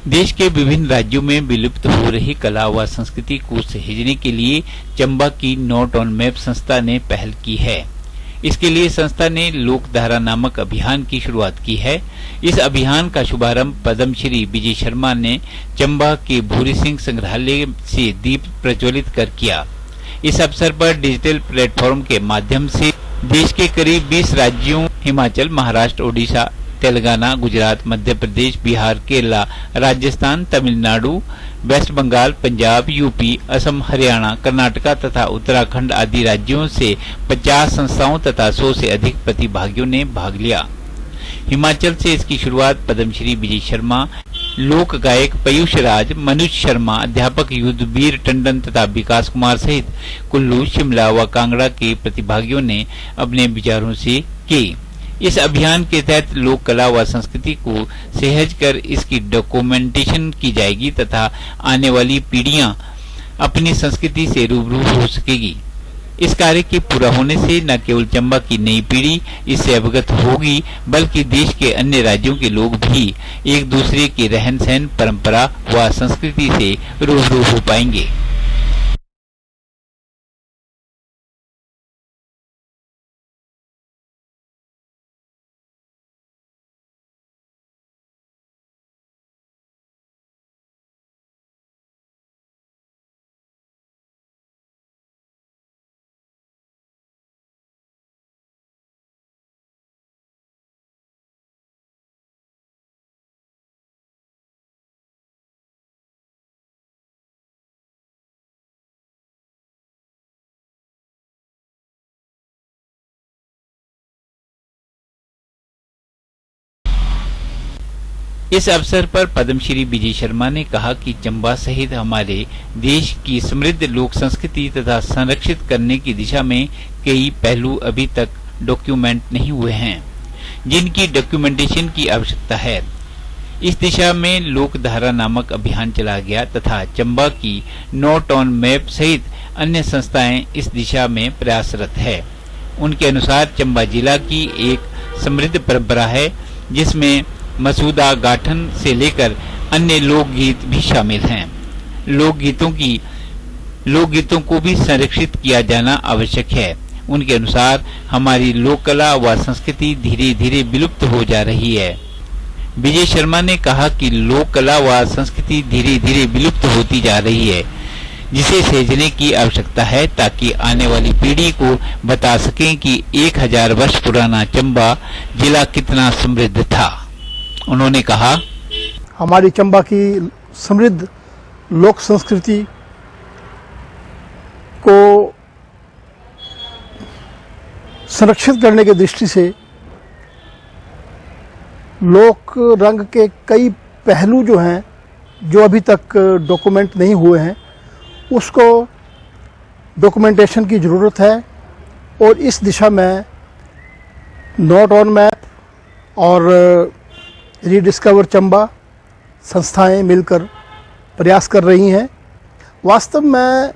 देश के विभिन्न राज्यों में विलुप्त हो रही कला व संस्कृति को सहेजने के लिए चंबा की नॉट ऑन मैप संस्था ने पहल की है। इसके लिए संस्था ने लोकधारा नामक अभियान की शुरुआत की है। इस अभियान का शुभारंभ पद्मश्री विजय शर्मा ने चंबा के भूरी सिंह संग्रहालय से दीप प्रज्वलित कर किया। इस अवसर पर डिजिटल प्लेटफॉर्म के माध्यम से देश के करीब 20 राज्यों हिमाचल, महाराष्ट्र, ओडिशा, तेलंगाना, गुजरात, मध्य प्रदेश, बिहार, केरला, राजस्थान, तमिलनाडु, वेस्ट बंगाल, पंजाब, यूपी, असम, हरियाणा, कर्नाटक तथा उत्तराखंड आदि राज्यों से 50 संस्थाओं तथा 100 से अधिक प्रतिभागियों ने भाग लिया। हिमाचल से इसकी शुरुआत पद्मश्री विजय शर्मा, लोक गायक पयूष राज, मनुज शर्मा, अध्यापक युद्धवीर टंडन तथा विकास कुमार सहित कुल्लू, शिमला व कांगड़ा के प्रतिभागियों ने अपने विचारों से की। इस अभियान के तहत लोक कला व संस्कृति को सहेज कर इसकी डॉक्यूमेंटेशन की जाएगी तथा आने वाली पीढ़ियां अपनी संस्कृति से रूबरू हो सकेगी। इस कार्य के पूरा होने से न केवल चंबा की नई पीढ़ी इससे अवगत होगी, बल्कि देश के अन्य राज्यों के लोग भी एक दूसरे के रहन सहन, परंपरा व संस्कृति से रूबरू हो पाएंगे। इस अवसर पर पद्मश्री विजय शर्मा ने कहा कि चंबा सहित हमारे देश की समृद्ध लोक संस्कृति तथा संरक्षित करने की दिशा में कई पहलू अभी तक डॉक्यूमेंट नहीं हुए हैं, जिनकी डॉक्यूमेंटेशन की आवश्यकता है। इस दिशा में लोकधारा नामक अभियान चला गया तथा चंबा की नॉट ऑन मैप सहित अन्य संस्थाएं इस दिशा में प्रयासरत है। उनके अनुसार चंबा जिला की एक समृद्ध परंपरा है, जिसमें मसूदा गाठन से लेकर अन्य लोकगीत भी शामिल हैं। लोकगीतों को भी संरक्षित किया जाना आवश्यक है। उनके अनुसार हमारी लोक कला व संस्कृति धीरे धीरे विलुप्त हो जा रही है। विजय शर्मा ने कहा कि लोक कला व संस्कृति धीरे धीरे विलुप्त होती जा रही है, जिसे सहेजने की आवश्यकता है ताकि आने वाली पीढ़ी को बता सकें कि 1000 वर्ष पुराना चंबा जिला कितना समृद्ध था। उन्होंने कहा, हमारी चंबा की समृद्ध लोक संस्कृति को संरक्षित करने की दृष्टि से लोक रंग के कई पहलू जो हैं, जो अभी तक डॉक्यूमेंट नहीं हुए हैं, उसको डॉक्यूमेंटेशन की ज़रूरत है। और इस दिशा में नॉट ऑन मैप और रीडिस्कवर चंबा संस्थाएं मिलकर प्रयास कर रही हैं। वास्तव में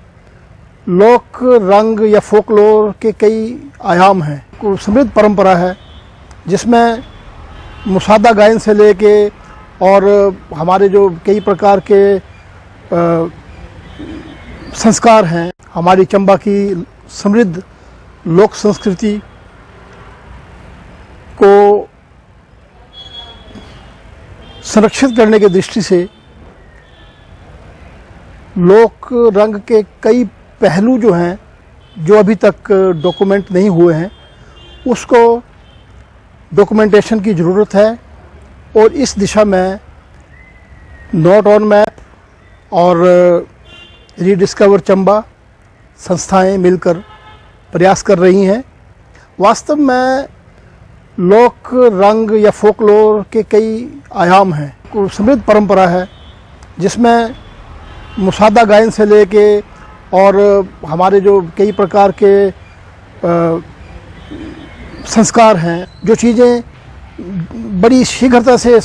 लोक रंग या फोकलोर के कई आयाम हैं। समृद्ध परंपरा है, जिसमें मुसादा गायन से लेके और हमारे जो कई प्रकार के संस्कार हैं, हमारी चंबा की समृद्ध लोक संस्कृति को संरक्षित करने की दृष्टि से लोक रंग के कई पहलू जो हैं, जो अभी तक डॉक्यूमेंट नहीं हुए हैं, उसको डॉक्यूमेंटेशन की ज़रूरत है। और इस दिशा में नॉट ऑन मैप और रीडिस्कवर चंबा संस्थाएं मिलकर प्रयास कर रही हैं। वास्तव में लोक रंग या फोकलोर के कई आयाम हैं। समृद्ध परंपरा है, जिसमें मुसादा गायन से लेके और हमारे जो कई प्रकार के संस्कार हैं, जो चीज़ें बड़ी शीघ्रता से